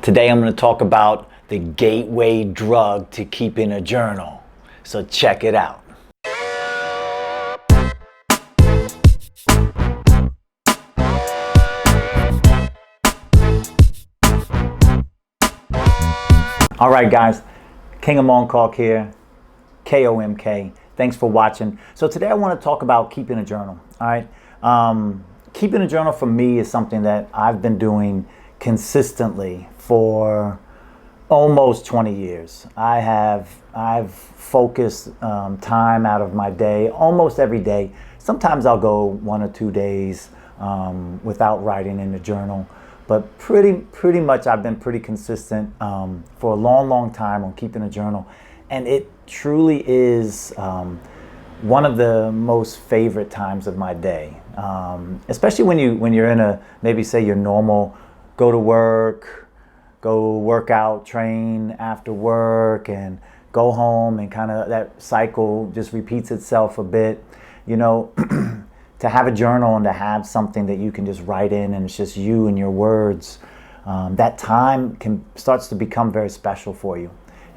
Today I'm going to talk about the gateway drug to keeping a journal. So check it out. All right, guys, KOMK here, KOMK. Thanks for watching. So today I want to talk about keeping a journal. All right, keeping a journal for me is something that I've been doing consistently for almost 20 years. I've focused time out of my day almost every day. Sometimes I'll go 1 or 2 days without writing in the journal. But pretty much I've been pretty consistent for a long time on keeping a journal. And it truly is one of the most favorite times of my day. Especially when you're in a, maybe say your normal, go to work, go work out, train after work, and go home, and kind of that cycle just repeats itself a bit, you know. To have a journal and to have something that you can just write in and it's just you and your words, that time starts to become very special for you.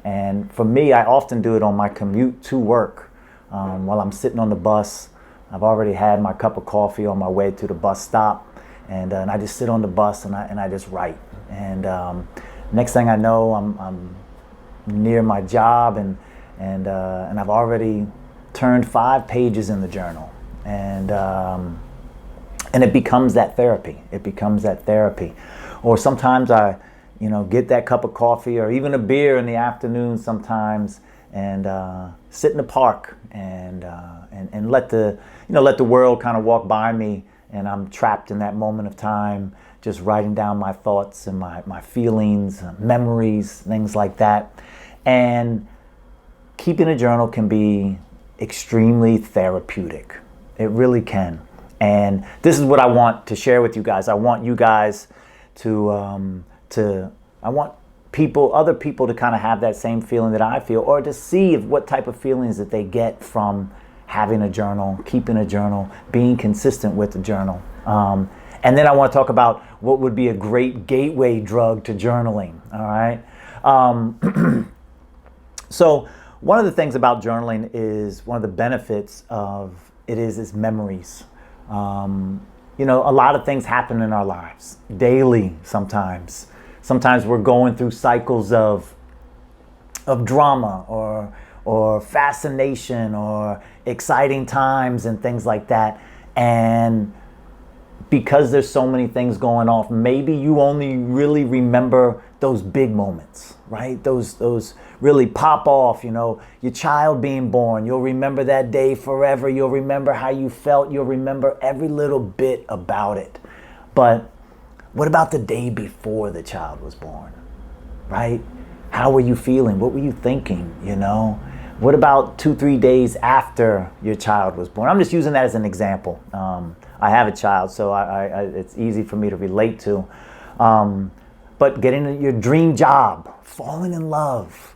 And for me, I often do it on my commute to work. While I'm sitting on the bus, I've already had my cup of coffee on my way to the bus stop, and I just sit on the bus and I just write. And next thing I know, I'm near my job, and I've already turned 5 pages in the journal. And it becomes that therapy. It becomes that therapy. Or sometimes I, get that cup of coffee or even a beer in the afternoon sometimes, and sit in the park and let the world kind of walk by me, and I'm trapped in that moment of time, just writing down my thoughts and my feelings, memories, things like that. And keeping a journal can be extremely therapeutic. It really can. And this is what I want to share with you guys. I want you guys I want other people to kind of have that same feeling that I feel, or to see what type of feelings that they get from having a journal, keeping a journal, being consistent with the journal. And then I want to talk about what would be a great gateway drug to journaling. All right. So one of the things about journaling is, one of the benefits of it is memories. A lot of things happen in our lives daily. Sometimes we're going through cycles of drama or fascination or exciting times and things like that. And because there's so many things going off, maybe you only really remember those big moments, right? Those really pop off, your child being born. You'll remember that day forever. You'll remember how you felt. You'll remember every little bit about it. But what about the day before the child was born, right? How were you feeling? What were you thinking, What about 2-3 days after your child was born? I'm just using that as an example. I have a child, so it's easy for me to relate to. But getting your dream job, falling in love,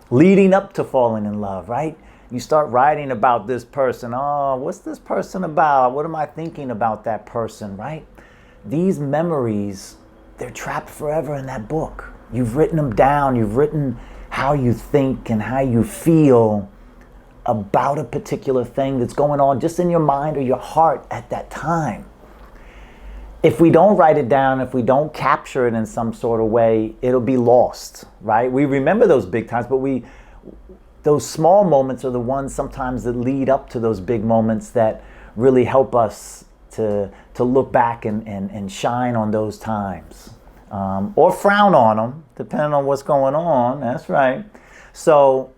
leading up to falling in love, right? You start writing about this person. Oh, what's this person about? What am I thinking about that person, right? These memories, they're trapped forever in that book. You've written them down. You've written how you think and how you feel about a particular thing that's going on just in your mind or your heart at that time. If we don't write it down, if we don't capture it in some sort of way, it'll be lost, right? We remember those big times, but those small moments are the ones sometimes that lead up to those big moments that really help us to look back and shine on those times. Or frown on them, depending on what's going on. That's right. So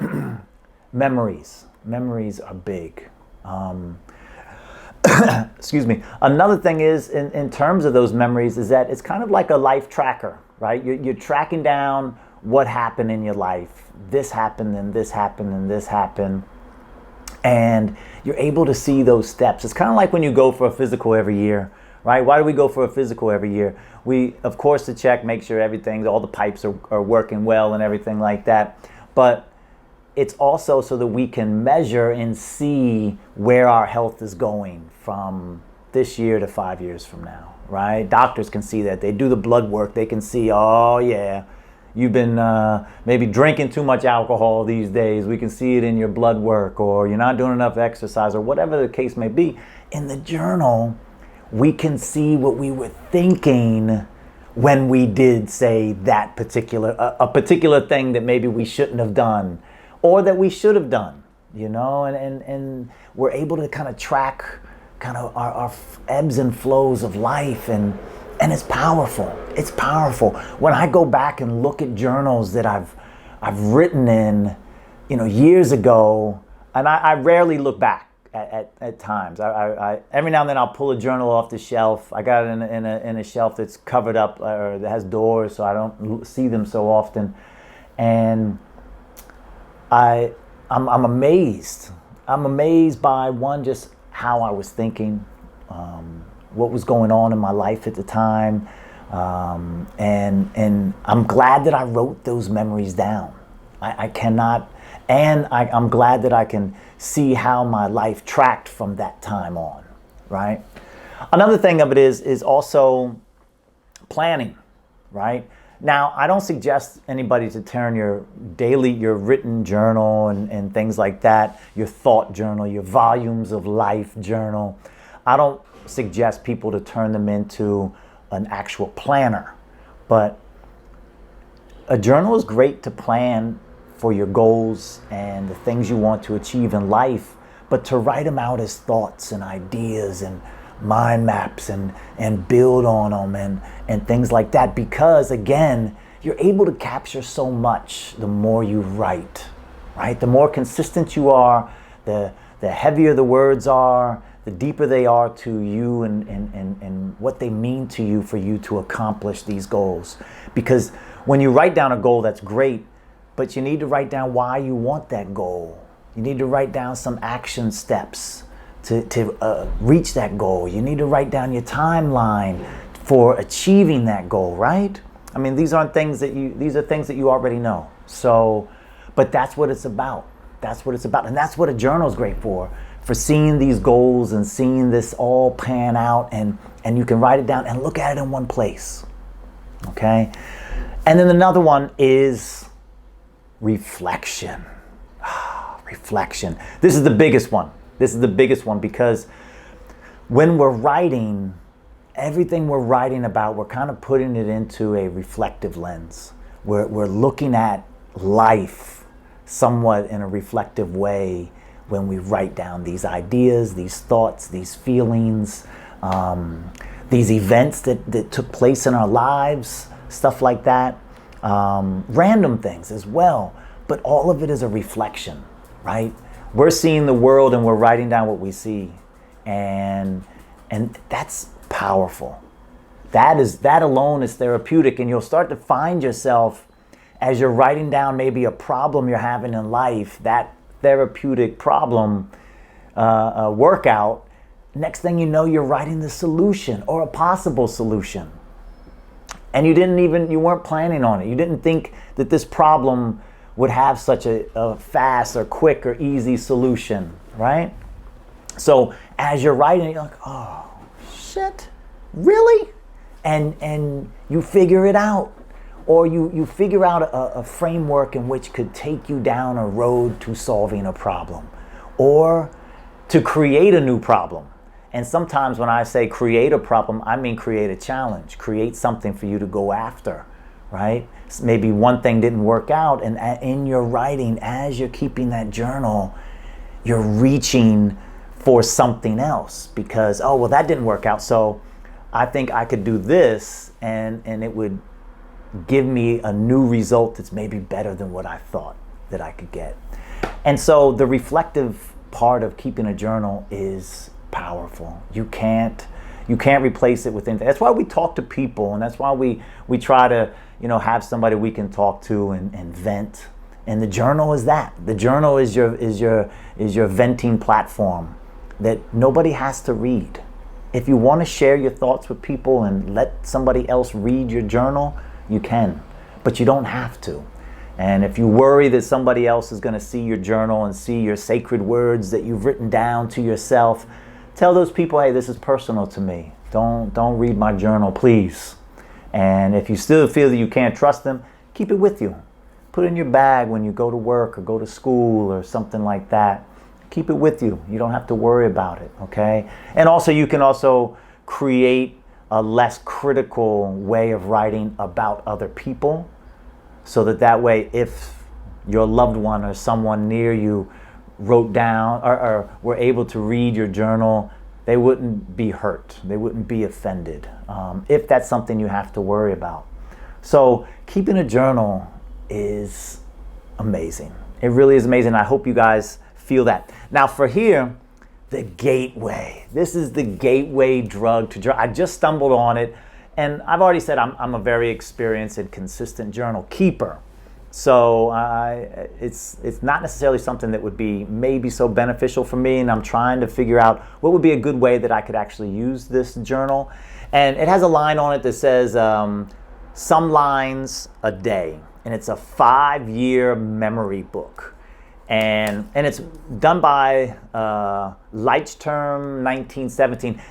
memories are big. Excuse me. Another thing is, in terms of those memories, is that it's kind of like a life tracker, right? You're tracking down what happened in your life. This happened, and this happened, and this happened. And you're able to see those steps. It's kind of like when you go for a physical every year, right? Why do we go for a physical every year? We, of course, to check, make sure all the pipes are working well and everything like that. But it's also so that we can measure and see where our health is going from this year to 5 years from now, right? Doctors can see that. They do the blood work. They can see, oh yeah, you've been maybe drinking too much alcohol these days. We can see it in your blood work, or you're not doing enough exercise, or whatever the case may be. In the journal, we can see what we were thinking when we did say that particular, a particular thing that maybe we shouldn't have done, or that we should have done, and we're able to kind of track kind of our ebbs and flows of life, and it's powerful. It's powerful. When I go back and look at journals that I've written in, years ago, and I rarely look back at times. I every now and then I'll pull a journal off the shelf. I got it in a shelf that's covered up, or that has doors, so I don't see them so often, and I'm amazed. I'm amazed by just how I was thinking, what was going on in my life at the time, and I'm glad that I wrote those memories down. I'm glad that I can see how my life tracked from that time on, right? Another thing of it is also planning, right? Now, I don't suggest anybody to turn your written journal and things like that, your thought journal, your volumes of life journal. I don't suggest people to turn them into an actual planner. But a journal is great to plan for your goals and the things you want to achieve in life, but to write them out as thoughts and ideas and mind maps and build on them and things like that, because again, you're able to capture so much the more you write, right? The more consistent you are, the heavier the words are, the deeper they are to you and what they mean to you for you to accomplish these goals. Because when you write down a goal, that's great, but you need to write down why you want that goal. You need to write down some action steps to reach that goal. You need to write down your timeline for achieving that goal, right? I mean, these are things that you already know. So, but that's what it's about. That's what it's about. And that's what a journal is great for seeing these goals and seeing this all pan out, and you can write it down and look at it in one place. Okay? And then another one is reflection. Reflection. This is the biggest one. This is the biggest one, because when we're writing, everything we're writing about, we're kind of putting it into a reflective lens. We're looking at life somewhat in a reflective way when we write down these ideas, these thoughts, these feelings, these events that took place in our lives, stuff like that. Random things as well, but all of it is a reflection, right? We're seeing the world and we're writing down what we see, and that's powerful. That alone is therapeutic, and you'll start to find yourself as you're writing down maybe a problem you're having in life, that therapeutic problem workout. Next thing you know, you're writing the solution or a possible solution, and you weren't planning on it. You didn't think that this problem would have such a fast or quick or easy solution, right? So as you're writing, you're like, oh, shit, really? And you figure it out. Or you figure out a framework in which could take you down a road to solving a problem, or to create a new problem. And sometimes when I say create a problem, I mean create a challenge, create something for you to go after, right? Maybe one thing didn't work out, and in your writing, as you're keeping that journal, you're reaching for something else, because, oh, well, that didn't work out, so I think I could do this, and it would give me a new result that's maybe better than what I thought that I could get. And so the reflective part of keeping a journal is powerful. You can't replace it with anything. That's why we talk to people, and that's why we try to have somebody we can talk to and vent. And the journal is that. The journal is your venting platform that nobody has to read. If you want to share your thoughts with people and let somebody else read your journal, you can, but you don't have to. And if you worry that somebody else is going to see your journal and see your sacred words that you've written down to yourself, Tell those people, hey, this is personal to me. Don't read my journal, please. And if you still feel that you can't trust them, keep it with you. Put it in your bag when you go to work or go to school or something like that. Keep it with you. You don't have to worry about it, okay? And also, you can also create a less critical way of writing about other people, so that way, if your loved one or someone near you wrote down or were able to read your journal, they wouldn't be hurt. They wouldn't be offended, if that's something you have to worry about. So keeping a journal is amazing. It really is amazing. I hope you guys feel that. Now for here, the gateway. This is the gateway drug to journal. I just stumbled on it, and I've already said I'm a very experienced and consistent journal keeper. So it's not necessarily something that would be maybe so beneficial for me, and I'm trying to figure out what would be a good way that I could actually use this journal. And it has a line on it that says some lines a day, and it's a 5-year memory book. And it's done by Leichtturm 1917.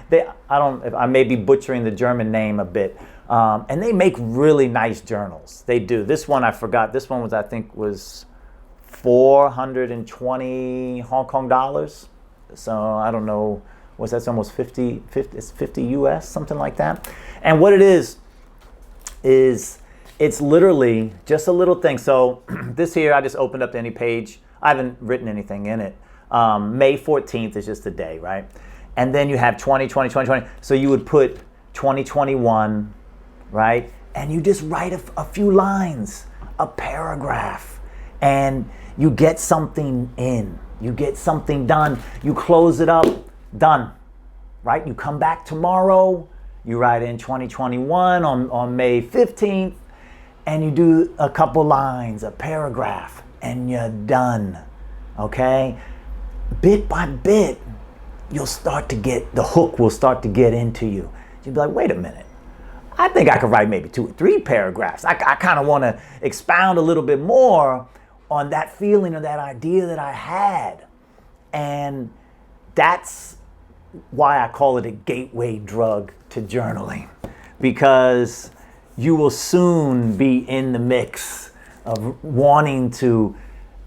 I may be butchering the German name a bit. And they make really nice journals. They do. This one I forgot. This one I think was 420 Hong Kong dollars. So I don't know. That's almost 50 US, something like that. And what it is it's literally just a little thing. So this here, I just opened up any page. I haven't written anything in it. May 14th is just a day, right? And then you have 2020, 2020. So you would put 2021, right? And you just write a few lines, a paragraph, and you get something in. You get something done. You close it up, done, right? You come back tomorrow, you write in 2021 on May 15th, and you do a couple lines, a paragraph, and you're done, okay? Bit by bit, the hook will start to get into you. You'll be like, wait a minute. I think I could write maybe 2 or 3 paragraphs. I kind of want to expound a little bit more on that feeling or that idea that I had. And that's why I call it a gateway drug to journaling, because you will soon be in the mix of wanting to,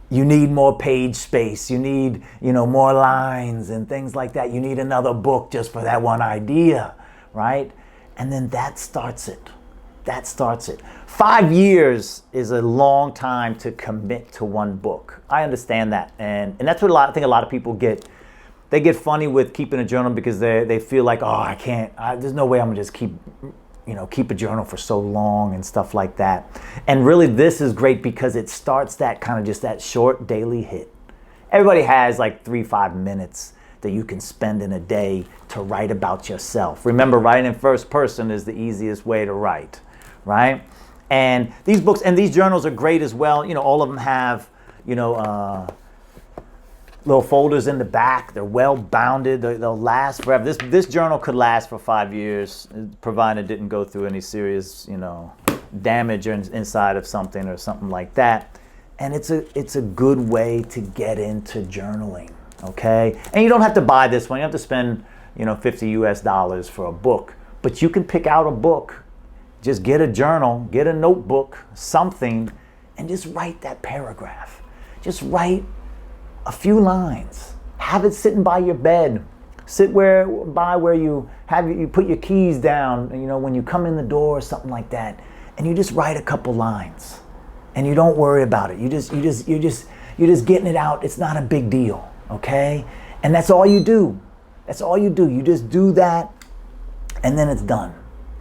you need more page space, you need, more lines and things like that. You need another book just for that one idea, right? And then that starts it. 5 years is a long time to commit to one book. I understand that. And that's what I think a lot of people get. They get funny with keeping a journal because they feel like, I can't, there's no way I'm gonna just keep a journal for so long and stuff like that. And really this is great because it starts that kind of just that short daily hit. Everybody has like 3-5 minutes that you can spend in a day to write about yourself. Remember, writing in first person is the easiest way to write, right? And these books and these journals are great as well. All of them have, little folders in the back. They're well bounded. They'll last forever. This journal could last for 5 years, provided it didn't go through any serious, damage inside of something or something like that. And it's a good way to get into journaling. Okay, and you don't have to buy this one. You don't have to spend, $50 US for a book. But you can pick out a book. Just get a journal, get a notebook, something, and just write that paragraph. Just write a few lines. Have it sitting by your bed. Sit where you put your keys down, when you come in the door or something like that, and you just write a couple lines. And you don't worry about it. You're just getting it out. It's not a big deal, okay? And that's all you do. You just do that, and then it's done.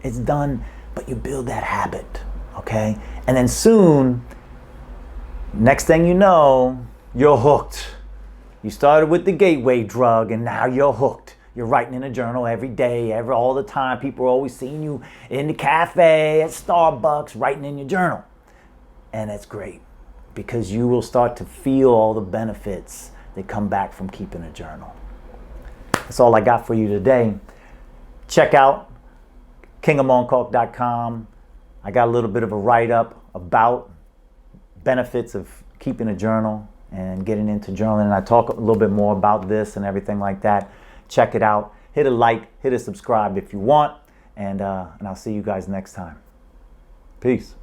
It's done, but you build that habit, okay? And then soon, next thing you know, you're hooked. You started with the gateway drug, and now you're hooked. You're writing in a journal every day, all the time. People are always seeing you in the cafe, at Starbucks, writing in your journal. And that's great, because you will start to feel all the benefits that come back from keeping a journal. That's all I got for you today. Check out KingOfMongkok.com. I got a little bit of a write-up about benefits of keeping a journal and getting into journaling. And I talk a little bit more about this and everything like that. Check it out. Hit a like, hit a subscribe if you want, and I'll see you guys next time. Peace.